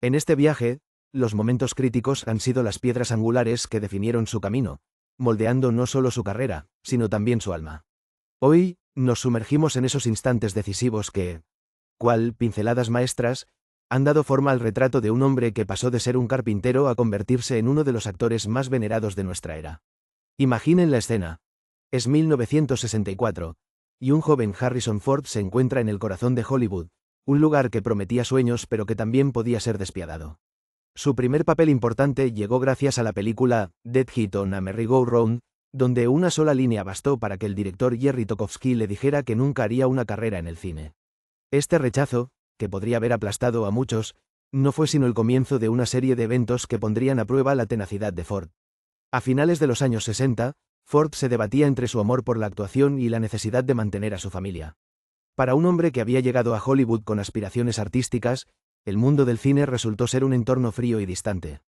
A: En este viaje, los momentos críticos han sido las piedras angulares que definieron su camino, moldeando no solo su carrera, sino también su alma. Hoy, nos sumergimos en esos instantes decisivos que, cual pinceladas maestras, han dado forma al retrato de un hombre que pasó de ser un carpintero a convertirse en uno de los actores más venerados de nuestra era. Imaginen la escena. Es 1964, y un joven Harrison Ford se encuentra en el corazón de Hollywood, un lugar que prometía sueños pero que también podía ser despiadado. Su primer papel importante llegó gracias a la película Dead Heat on a Merry-Go-Round, donde una sola línea bastó para que el director Jerry Tokofsky le dijera que nunca haría una carrera en el cine. Este rechazo, que podría haber aplastado a muchos, no fue sino el comienzo de una serie de eventos que pondrían a prueba la tenacidad de Ford. A finales de los años 60, Ford se debatía entre su amor por la actuación y la necesidad de mantener a su familia. Para un hombre que había llegado a Hollywood con aspiraciones artísticas, el mundo del cine resultó ser un entorno frío y distante.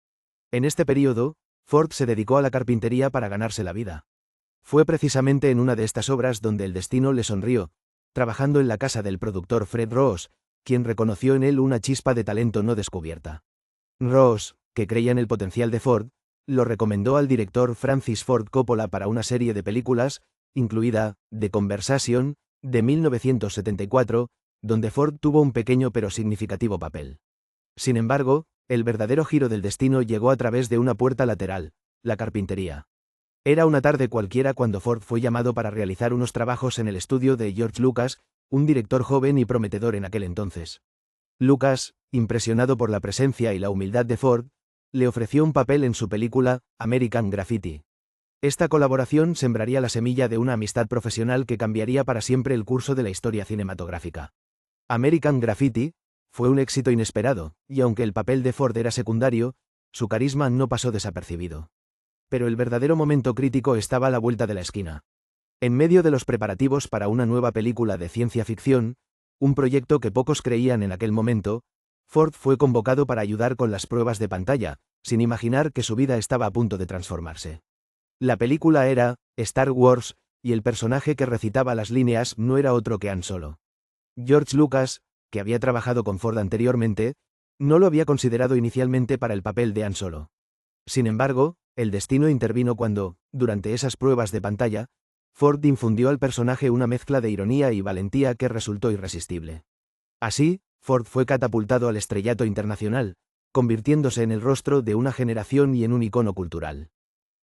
A: En este período, Ford se dedicó a la carpintería para ganarse la vida. Fue precisamente en una de estas obras donde el destino le sonrió, trabajando en la casa del productor Fred Ross, quien reconoció en él una chispa de talento no descubierta. Ross, que creía en el potencial de Ford, lo recomendó al director Francis Ford Coppola para una serie de películas, incluida The Conversation, de 1974, donde Ford tuvo un pequeño pero significativo papel. Sin embargo, el verdadero giro del destino llegó a través de una puerta lateral, la carpintería. Era una tarde cualquiera cuando Ford fue llamado para realizar unos trabajos en el estudio de George Lucas, un director joven y prometedor en aquel entonces. Lucas, impresionado por la presencia y la humildad de Ford, le ofreció un papel en su película, American Graffiti. Esta colaboración sembraría la semilla de una amistad profesional que cambiaría para siempre el curso de la historia cinematográfica. American Graffiti fue un éxito inesperado, y aunque el papel de Ford era secundario, su carisma no pasó desapercibido. Pero el verdadero momento crítico estaba a la vuelta de la esquina. En medio de los preparativos para una nueva película de ciencia ficción, un proyecto que pocos creían en aquel momento, Ford fue convocado para ayudar con las pruebas de pantalla, sin imaginar que su vida estaba a punto de transformarse. La película era Star Wars, y el personaje que recitaba las líneas no era otro que Han Solo. George Lucas, que había trabajado con Ford anteriormente, no lo había considerado inicialmente para el papel de Han Solo. Sin embargo, el destino intervino cuando, durante esas pruebas de pantalla, Ford infundió al personaje una mezcla de ironía y valentía que resultó irresistible. Así, Ford fue catapultado al estrellato internacional, convirtiéndose en el rostro de una generación y en un icono cultural.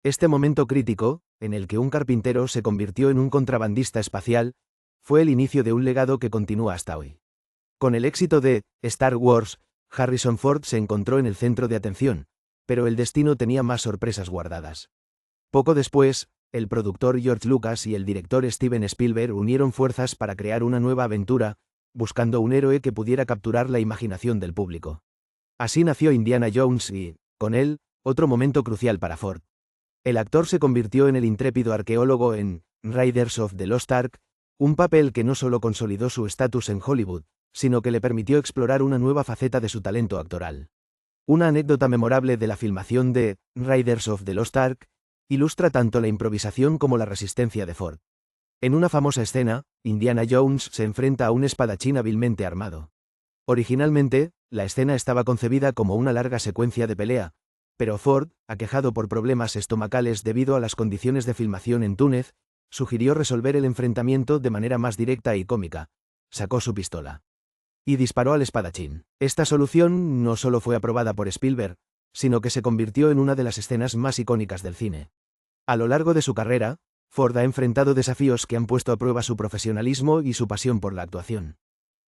A: Este momento crítico, en el que un carpintero se convirtió en un contrabandista espacial, fue el inicio de un legado que continúa hasta hoy. Con el éxito de Star Wars, Harrison Ford se encontró en el centro de atención, pero el destino tenía más sorpresas guardadas. Poco después, el productor George Lucas y el director Steven Spielberg unieron fuerzas para crear una nueva aventura, buscando un héroe que pudiera capturar la imaginación del público. Así nació Indiana Jones y, con él, otro momento crucial para Ford. El actor se convirtió en el intrépido arqueólogo en Raiders of the Lost Ark, un papel que no solo consolidó su estatus en Hollywood, sino que le permitió explorar una nueva faceta de su talento actoral. Una anécdota memorable de la filmación de Raiders of the Lost Ark ilustra tanto la improvisación como la resistencia de Ford. En una famosa escena, Indiana Jones se enfrenta a un espadachín hábilmente armado. Originalmente, la escena estaba concebida como una larga secuencia de pelea, pero Ford, aquejado por problemas estomacales debido a las condiciones de filmación en Túnez, sugirió resolver el enfrentamiento de manera más directa y cómica. Sacó su pistola y disparó al espadachín. Esta solución no solo fue aprobada por Spielberg, sino que se convirtió en una de las escenas más icónicas del cine. A lo largo de su carrera, Ford ha enfrentado desafíos que han puesto a prueba su profesionalismo y su pasión por la actuación.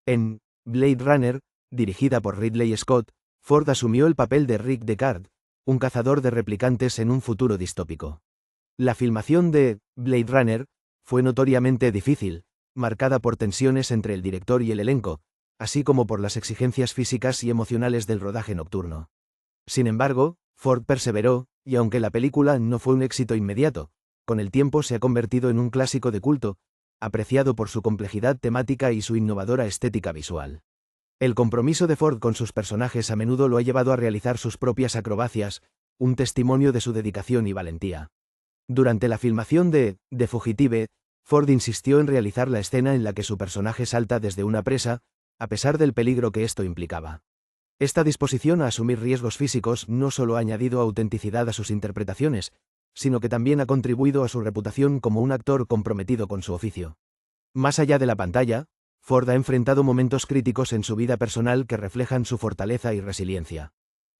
A: En Blade Runner, dirigida por Ridley Scott, Ford asumió el papel de Rick Deckard, un cazador de replicantes en un futuro distópico. La filmación de Blade Runner fue notoriamente difícil, marcada por tensiones entre el director y el elenco, así como por las exigencias físicas y emocionales del rodaje nocturno. Sin embargo, Ford perseveró, y aunque la película no fue un éxito inmediato, con el tiempo se ha convertido en un clásico de culto, apreciado por su complejidad temática y su innovadora estética visual. El compromiso de Ford con sus personajes a menudo lo ha llevado a realizar sus propias acrobacias, un testimonio de su dedicación y valentía. Durante la filmación de The Fugitive, Ford insistió en realizar la escena en la que su personaje salta desde una presa, a pesar del peligro que esto implicaba. Esta disposición a asumir riesgos físicos no solo ha añadido autenticidad a sus interpretaciones, sino que también ha contribuido a su reputación como un actor comprometido con su oficio. Más allá de la pantalla, Ford ha enfrentado momentos críticos en su vida personal que reflejan su fortaleza y resiliencia.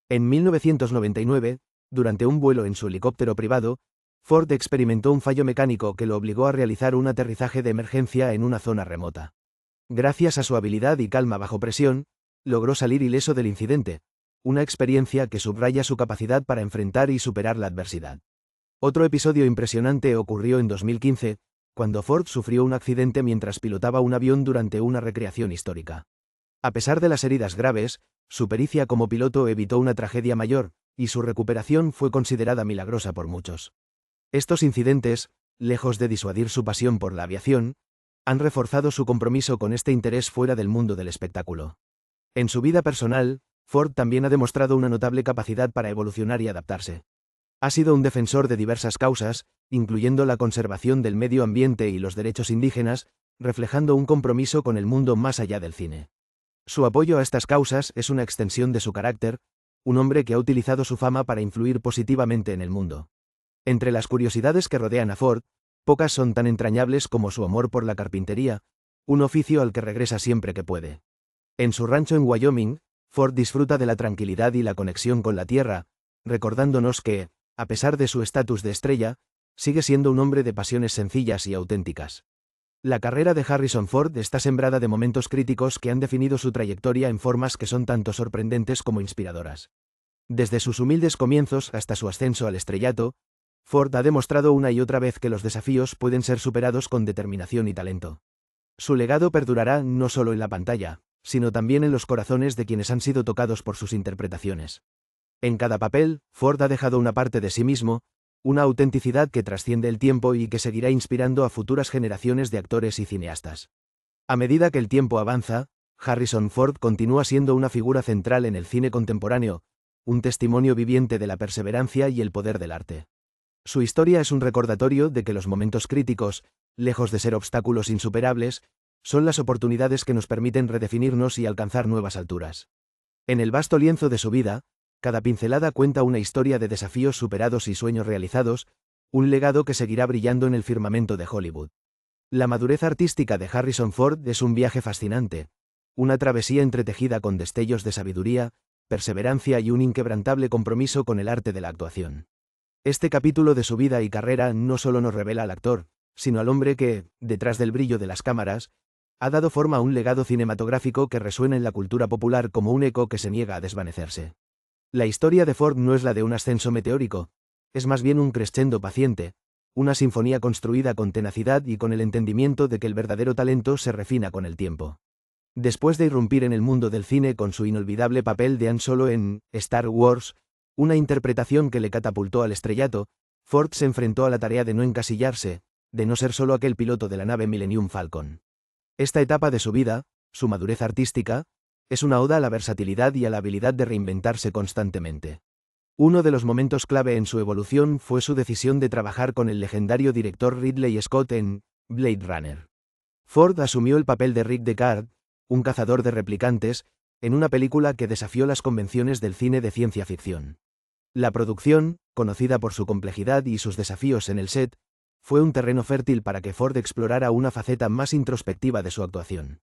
A: En 1999, durante un vuelo en su helicóptero privado, Ford experimentó un fallo mecánico que lo obligó a realizar un aterrizaje de emergencia en una zona remota. Gracias a su habilidad y calma bajo presión, logró salir ileso del incidente, una experiencia que subraya su capacidad para enfrentar y superar la adversidad. Otro episodio impresionante ocurrió en 2015, cuando Ford sufrió un accidente mientras pilotaba un avión durante una recreación histórica. A pesar de las heridas graves, su pericia como piloto evitó una tragedia mayor, y su recuperación fue considerada milagrosa por muchos. Estos incidentes, lejos de disuadir su pasión por la aviación, han reforzado su compromiso con este interés fuera del mundo del espectáculo. En su vida personal, Ford también ha demostrado una notable capacidad para evolucionar y adaptarse. Ha sido un defensor de diversas causas, incluyendo la conservación del medio ambiente y los derechos indígenas, reflejando un compromiso con el mundo más allá del cine. Su apoyo a estas causas es una extensión de su carácter, un hombre que ha utilizado su fama para influir positivamente en el mundo. Entre las curiosidades que rodean a Ford, pocas son tan entrañables como su amor por la carpintería, un oficio al que regresa siempre que puede. En su rancho en Wyoming, Ford disfruta de la tranquilidad y la conexión con la tierra, recordándonos que, a pesar de su estatus de estrella, sigue siendo un hombre de pasiones sencillas y auténticas. La carrera de Harrison Ford está sembrada de momentos críticos que han definido su trayectoria en formas que son tanto sorprendentes como inspiradoras. Desde sus humildes comienzos hasta su ascenso al estrellato, Ford ha demostrado una y otra vez que los desafíos pueden ser superados con determinación y talento. Su legado perdurará no solo en la pantalla, sino también en los corazones de quienes han sido tocados por sus interpretaciones. En cada papel, Ford ha dejado una parte de sí mismo, una autenticidad que trasciende el tiempo y que seguirá inspirando a futuras generaciones de actores y cineastas. A medida que el tiempo avanza, Harrison Ford continúa siendo una figura central en el cine contemporáneo, un testimonio viviente de la perseverancia y el poder del arte. Su historia es un recordatorio de que los momentos críticos, lejos de ser obstáculos insuperables, son las oportunidades que nos permiten redefinirnos y alcanzar nuevas alturas. En el vasto lienzo de su vida, cada pincelada cuenta una historia de desafíos superados y sueños realizados, un legado que seguirá brillando en el firmamento de Hollywood. La madurez artística de Harrison Ford es un viaje fascinante, una travesía entretejida con destellos de sabiduría, perseverancia y un inquebrantable compromiso con el arte de la actuación. Este capítulo de su vida y carrera no solo nos revela al actor, sino al hombre que, detrás del brillo de las cámaras, ha dado forma a un legado cinematográfico que resuena en la cultura popular como un eco que se niega a desvanecerse. La historia de Ford no es la de un ascenso meteórico, es más bien un crescendo paciente, una sinfonía construida con tenacidad y con el entendimiento de que el verdadero talento se refina con el tiempo. Después de irrumpir en el mundo del cine con su inolvidable papel de Han Solo en Star Wars, una interpretación que le catapultó al estrellato, Ford se enfrentó a la tarea de no encasillarse, de no ser solo aquel piloto de la nave Millennium Falcon. Esta etapa de su vida, su madurez artística, es una oda a la versatilidad y a la habilidad de reinventarse constantemente. Uno de los momentos clave en su evolución fue su decisión de trabajar con el legendario director Ridley Scott en Blade Runner. Ford asumió el papel de Rick Deckard, un cazador de replicantes, en una película que desafió las convenciones del cine de ciencia ficción. La producción, conocida por su complejidad y sus desafíos en el set, fue un terreno fértil para que Ford explorara una faceta más introspectiva de su actuación.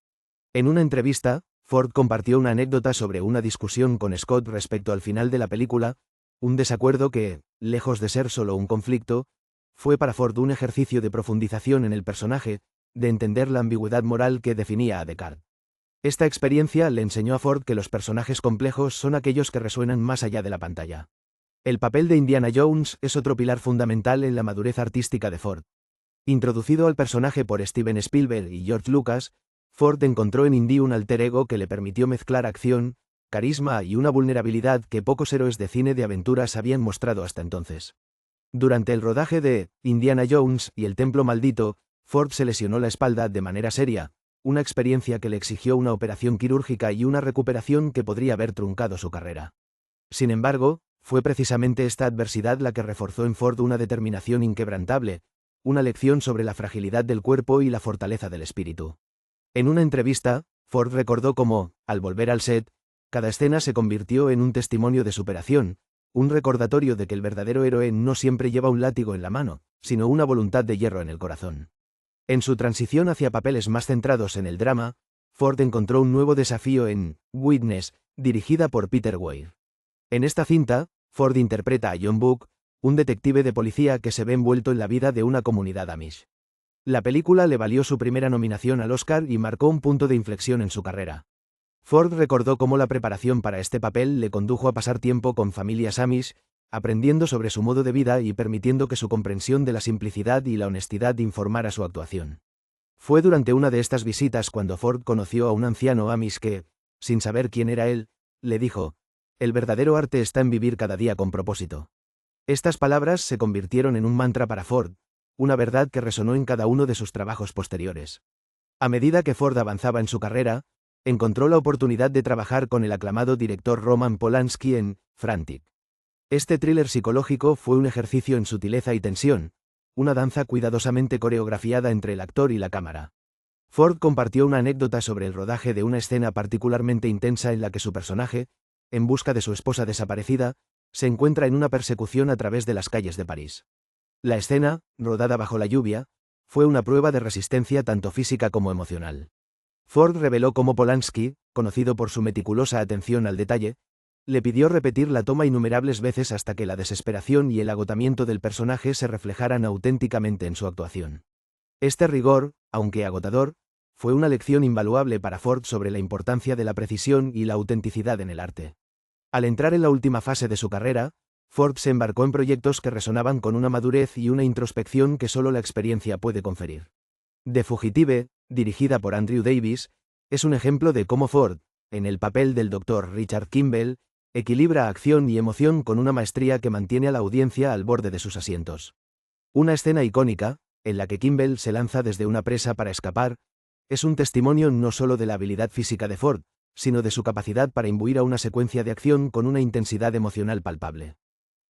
A: En una entrevista, Ford compartió una anécdota sobre una discusión con Scott respecto al final de la película, un desacuerdo que, lejos de ser solo un conflicto, fue para Ford un ejercicio de profundización en el personaje, de entender la ambigüedad moral que definía a Deckard. Esta experiencia le enseñó a Ford que los personajes complejos son aquellos que resuenan más allá de la pantalla. El papel de Indiana Jones es otro pilar fundamental en la madurez artística de Ford. Introducido al personaje por Steven Spielberg y George Lucas, Ford encontró en Indy un alter ego que le permitió mezclar acción, carisma y una vulnerabilidad que pocos héroes de cine de aventuras habían mostrado hasta entonces. Durante el rodaje de Indiana Jones y el Templo Maldito, Ford se lesionó la espalda de manera seria, una experiencia que le exigió una operación quirúrgica y una recuperación que podría haber truncado su carrera. Sin embargo, fue precisamente esta adversidad la que reforzó en Ford una determinación inquebrantable, una lección sobre la fragilidad del cuerpo y la fortaleza del espíritu. En una entrevista, Ford recordó cómo, al volver al set, cada escena se convirtió en un testimonio de superación, un recordatorio de que el verdadero héroe no siempre lleva un látigo en la mano, sino una voluntad de hierro en el corazón. En su transición hacia papeles más centrados en el drama, Ford encontró un nuevo desafío en Witness, dirigida por Peter Weir. En esta cinta, Ford interpreta a John Book, un detective de policía que se ve envuelto en la vida de una comunidad amish. La película le valió su primera nominación al Oscar y marcó un punto de inflexión en su carrera. Ford recordó cómo la preparación para este papel le condujo a pasar tiempo con familias amish, aprendiendo sobre su modo de vida y permitiendo que su comprensión de la simplicidad y la honestidad informara su actuación. Fue durante una de estas visitas cuando Ford conoció a un anciano amish que, sin saber quién era él, le dijo: «El verdadero arte está en vivir cada día con propósito». Estas palabras se convirtieron en un mantra para Ford, una verdad que resonó en cada uno de sus trabajos posteriores. A medida que Ford avanzaba en su carrera, encontró la oportunidad de trabajar con el aclamado director Roman Polanski en Frantic. Este thriller psicológico fue un ejercicio en sutileza y tensión, una danza cuidadosamente coreografiada entre el actor y la cámara. Ford compartió una anécdota sobre el rodaje de una escena particularmente intensa en la que su personaje, en busca de su esposa desaparecida, se encuentra en una persecución a través de las calles de París. La escena, rodada bajo la lluvia, fue una prueba de resistencia tanto física como emocional. Ford reveló cómo Polanski, conocido por su meticulosa atención al detalle, le pidió repetir la toma innumerables veces hasta que la desesperación y el agotamiento del personaje se reflejaran auténticamente en su actuación. Este rigor, aunque agotador, fue una lección invaluable para Ford sobre la importancia de la precisión y la autenticidad en el arte. Al entrar en la última fase de su carrera, Ford se embarcó en proyectos que resonaban con una madurez y una introspección que solo la experiencia puede conferir. The Fugitive, dirigida por Andrew Davis, es un ejemplo de cómo Ford, en el papel del Dr. Richard Kimball, equilibra acción y emoción con una maestría que mantiene a la audiencia al borde de sus asientos. Una escena icónica, en la que Kimball se lanza desde una presa para escapar, es un testimonio no solo de la habilidad física de Ford, sino de su capacidad para imbuir a una secuencia de acción con una intensidad emocional palpable.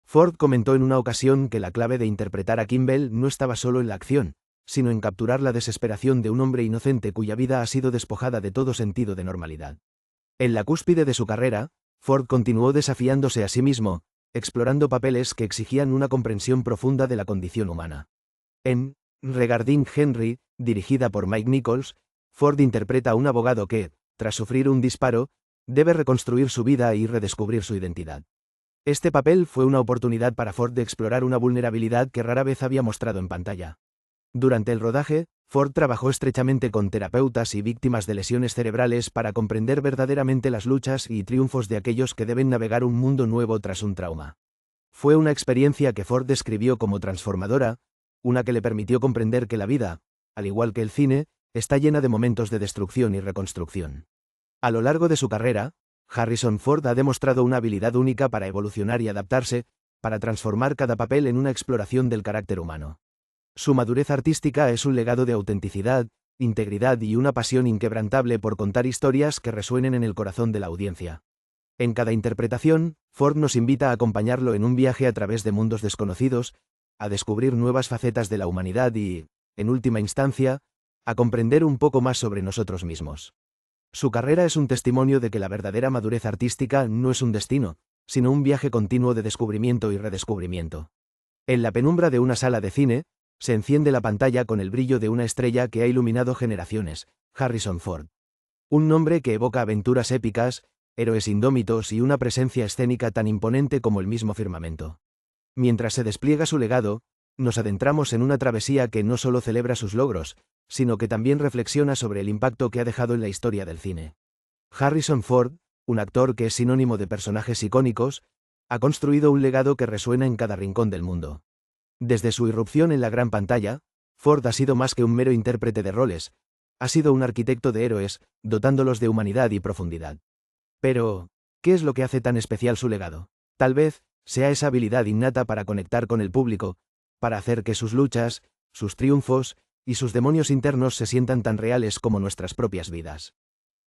A: Ford comentó en una ocasión que la clave de interpretar a Kimball no estaba solo en la acción, sino en capturar la desesperación de un hombre inocente cuya vida ha sido despojada de todo sentido de normalidad. En la cúspide de su carrera, Ford continuó desafiándose a sí mismo, explorando papeles que exigían una comprensión profunda de la condición humana. En Regarding Henry, dirigida por Mike Nichols, Ford interpreta a un abogado que, tras sufrir un disparo, debe reconstruir su vida y redescubrir su identidad. Este papel fue una oportunidad para Ford de explorar una vulnerabilidad que rara vez había mostrado en pantalla. Durante el rodaje, Ford trabajó estrechamente con terapeutas y víctimas de lesiones cerebrales para comprender verdaderamente las luchas y triunfos de aquellos que deben navegar un mundo nuevo tras un trauma. Fue una experiencia que Ford describió como transformadora, una que le permitió comprender que la vida, al igual que el cine, está llena de momentos de destrucción y reconstrucción. A lo largo de su carrera, Harrison Ford ha demostrado una habilidad única para evolucionar y adaptarse, para transformar cada papel en una exploración del carácter humano. Su madurez artística es un legado de autenticidad, integridad y una pasión inquebrantable por contar historias que resuenen en el corazón de la audiencia. En cada interpretación, Ford nos invita a acompañarlo en un viaje a través de mundos desconocidos, a descubrir nuevas facetas de la humanidad y, en última instancia, a comprender un poco más sobre nosotros mismos. Su carrera es un testimonio de que la verdadera madurez artística no es un destino, sino un viaje continuo de descubrimiento y redescubrimiento. En la penumbra de una sala de cine, se enciende la pantalla con el brillo de una estrella que ha iluminado generaciones, Harrison Ford. Un nombre que evoca aventuras épicas, héroes indómitos y una presencia escénica tan imponente como el mismo firmamento. Mientras se despliega su legado, nos adentramos en una travesía que no solo celebra sus logros, sino que también reflexiona sobre el impacto que ha dejado en la historia del cine. Harrison Ford, un actor que es sinónimo de personajes icónicos, ha construido un legado que resuena en cada rincón del mundo. Desde su irrupción en la gran pantalla, Ford ha sido más que un mero intérprete de roles, ha sido un arquitecto de héroes, dotándolos de humanidad y profundidad. Pero, ¿qué es lo que hace tan especial su legado? Tal vez, sea esa habilidad innata para conectar con el público, para hacer que sus luchas, sus triunfos, y sus demonios internos se sientan tan reales como nuestras propias vidas.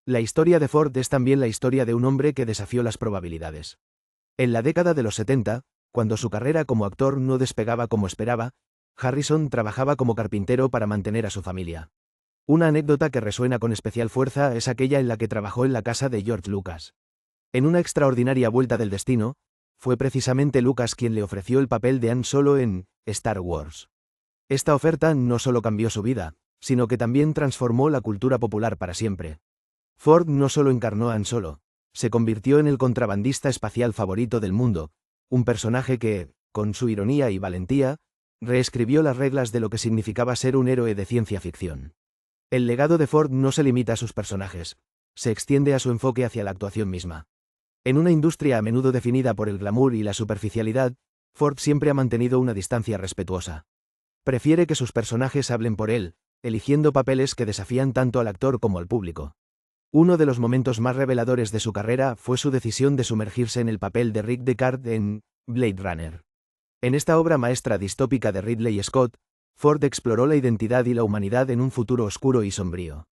A: La historia de Ford es también la historia de un hombre que desafió las probabilidades. En la década de los 70, cuando su carrera como actor no despegaba como esperaba, Harrison trabajaba como carpintero para mantener a su familia. Una anécdota que resuena con especial fuerza es aquella en la que trabajó en la casa de George Lucas. En una extraordinaria vuelta del destino, fue precisamente Lucas quien le ofreció el papel de Han Solo en Star Wars. Esta oferta no solo cambió su vida, sino que también transformó la cultura popular para siempre. Ford no solo encarnó a Han Solo, se convirtió en el contrabandista espacial favorito del mundo, un personaje que, con su ironía y valentía, reescribió las reglas de lo que significaba ser un héroe de ciencia ficción. El legado de Ford no se limita a sus personajes, se extiende a su enfoque hacia la actuación misma. En una industria a menudo definida por el glamour y la superficialidad, Ford siempre ha mantenido una distancia respetuosa. Prefiere que sus personajes hablen por él, eligiendo papeles que desafían tanto al actor como al público. Uno de los momentos más reveladores de su carrera fue su decisión de sumergirse en el papel de Rick Deckard en Blade Runner. En esta obra maestra distópica de Ridley Scott, Ford exploró la identidad y la humanidad en un futuro oscuro y sombrío.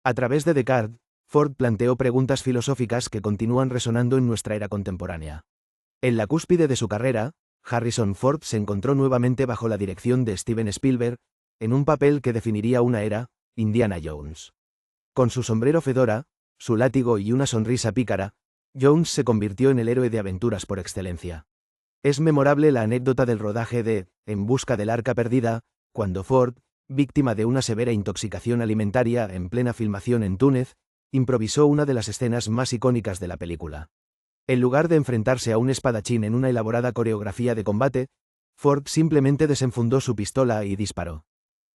A: A través de Deckard, Ford planteó preguntas filosóficas que continúan resonando en nuestra era contemporánea. En la cúspide de su carrera, Harrison Ford se encontró nuevamente bajo la dirección de Steven Spielberg, en un papel que definiría una era, Indiana Jones. Con su sombrero fedora, su látigo y una sonrisa pícara, Jones se convirtió en el héroe de aventuras por excelencia. Es memorable la anécdota del rodaje de En busca del arca perdida, cuando Ford, víctima de una severa intoxicación alimentaria en plena filmación en Túnez, improvisó una de las escenas más icónicas de la película. En lugar de enfrentarse a un espadachín en una elaborada coreografía de combate, Ford simplemente desenfundó su pistola y disparó.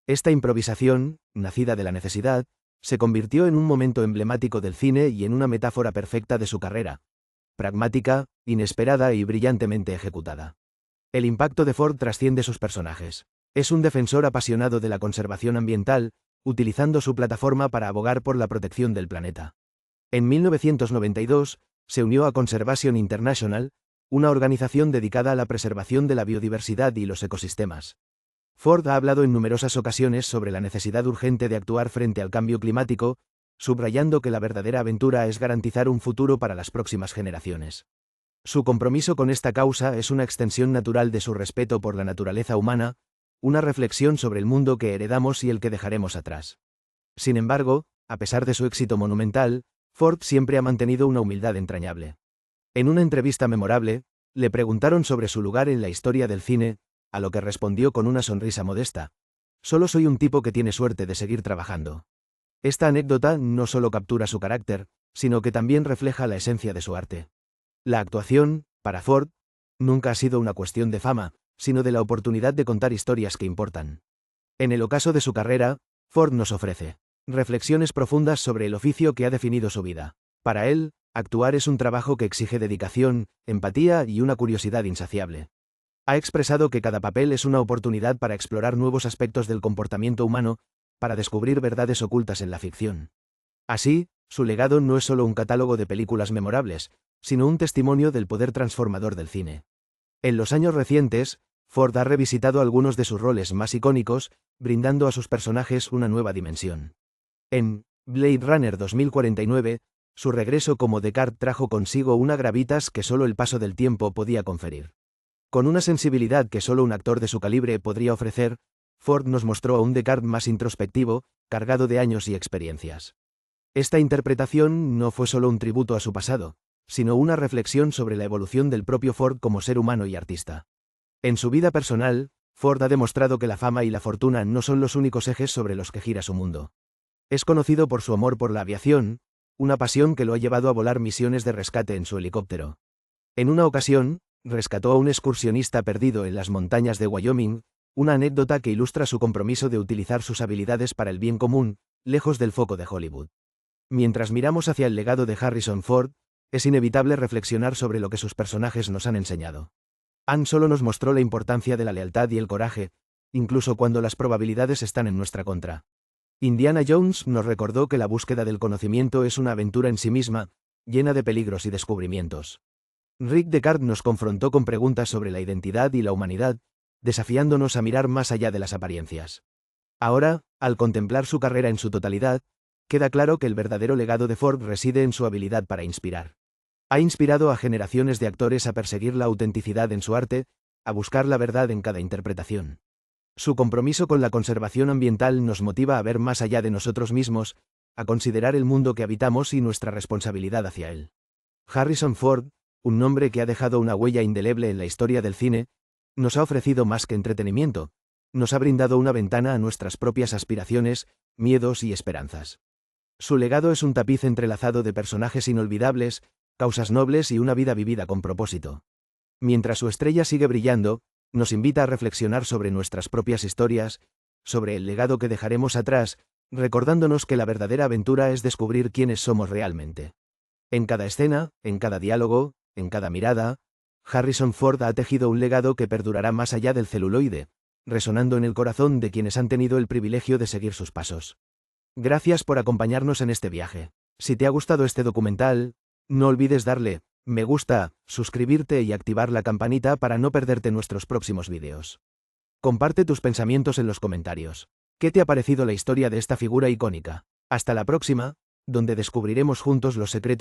A: Esta improvisación, nacida de la necesidad, se convirtió en un momento emblemático del cine y en una metáfora perfecta de su carrera. Pragmática, inesperada y brillantemente ejecutada. El impacto de Ford trasciende sus personajes. Es un defensor apasionado de la conservación ambiental, utilizando su plataforma para abogar por la protección del planeta. En 1992, se unió a Conservation International, una organización dedicada a la preservación de la biodiversidad y los ecosistemas. Ford ha hablado en numerosas ocasiones sobre la necesidad urgente de actuar frente al cambio climático, subrayando que la verdadera aventura es garantizar un futuro para las próximas generaciones. Su compromiso con esta causa es una extensión natural de su respeto por la naturaleza humana, una reflexión sobre el mundo que heredamos y el que dejaremos atrás. Sin embargo, a pesar de su éxito monumental, Ford siempre ha mantenido una humildad entrañable. En una entrevista memorable, le preguntaron sobre su lugar en la historia del cine, a lo que respondió con una sonrisa modesta: «Solo soy un tipo que tiene suerte de seguir trabajando». Esta anécdota no solo captura su carácter, sino que también refleja la esencia de su arte. La actuación, para Ford, nunca ha sido una cuestión de fama, sino de la oportunidad de contar historias que importan. En el ocaso de su carrera, Ford nos ofrece reflexiones profundas sobre el oficio que ha definido su vida. Para él, actuar es un trabajo que exige dedicación, empatía y una curiosidad insaciable. Ha expresado que cada papel es una oportunidad para explorar nuevos aspectos del comportamiento humano, para descubrir verdades ocultas en la ficción. Así, su legado no es solo un catálogo de películas memorables, sino un testimonio del poder transformador del cine. En los años recientes, Ford ha revisitado algunos de sus roles más icónicos, brindando a sus personajes una nueva dimensión. En Blade Runner 2049, su regreso como Deckard trajo consigo una gravitas que solo el paso del tiempo podía conferir. Con una sensibilidad que solo un actor de su calibre podría ofrecer, Ford nos mostró a un Deckard más introspectivo, cargado de años y experiencias. Esta interpretación no fue solo un tributo a su pasado, sino una reflexión sobre la evolución del propio Ford como ser humano y artista. En su vida personal, Ford ha demostrado que la fama y la fortuna no son los únicos ejes sobre los que gira su mundo. Es conocido por su amor por la aviación, una pasión que lo ha llevado a volar misiones de rescate en su helicóptero. En una ocasión, rescató a un excursionista perdido en las montañas de Wyoming, una anécdota que ilustra su compromiso de utilizar sus habilidades para el bien común, lejos del foco de Hollywood. Mientras miramos hacia el legado de Harrison Ford, es inevitable reflexionar sobre lo que sus personajes nos han enseñado. Han Solo nos mostró la importancia de la lealtad y el coraje, incluso cuando las probabilidades están en nuestra contra. Indiana Jones nos recordó que la búsqueda del conocimiento es una aventura en sí misma, llena de peligros y descubrimientos. Rick Deckard nos confrontó con preguntas sobre la identidad y la humanidad, desafiándonos a mirar más allá de las apariencias. Ahora, al contemplar su carrera en su totalidad, queda claro que el verdadero legado de Ford reside en su habilidad para inspirar. Ha inspirado a generaciones de actores a perseguir la autenticidad en su arte, a buscar la verdad en cada interpretación. Su compromiso con la conservación ambiental nos motiva a ver más allá de nosotros mismos, a considerar el mundo que habitamos y nuestra responsabilidad hacia él. Harrison Ford, un nombre que ha dejado una huella indeleble en la historia del cine, nos ha ofrecido más que entretenimiento, nos ha brindado una ventana a nuestras propias aspiraciones, miedos y esperanzas. Su legado es un tapiz entrelazado de personajes inolvidables, causas nobles y una vida vivida con propósito. Mientras su estrella sigue brillando, nos invita a reflexionar sobre nuestras propias historias, sobre el legado que dejaremos atrás, recordándonos que la verdadera aventura es descubrir quiénes somos realmente. En cada escena, en cada diálogo, en cada mirada, Harrison Ford ha tejido un legado que perdurará más allá del celuloide, resonando en el corazón de quienes han tenido el privilegio de seguir sus pasos. Gracias por acompañarnos en este viaje. Si te ha gustado este documental, no olvides darle me gusta, suscribirte y activar la campanita para no perderte nuestros próximos vídeos. Comparte tus pensamientos en los comentarios. ¿Qué te ha parecido la historia de esta figura icónica? Hasta la próxima, donde descubriremos juntos los secretos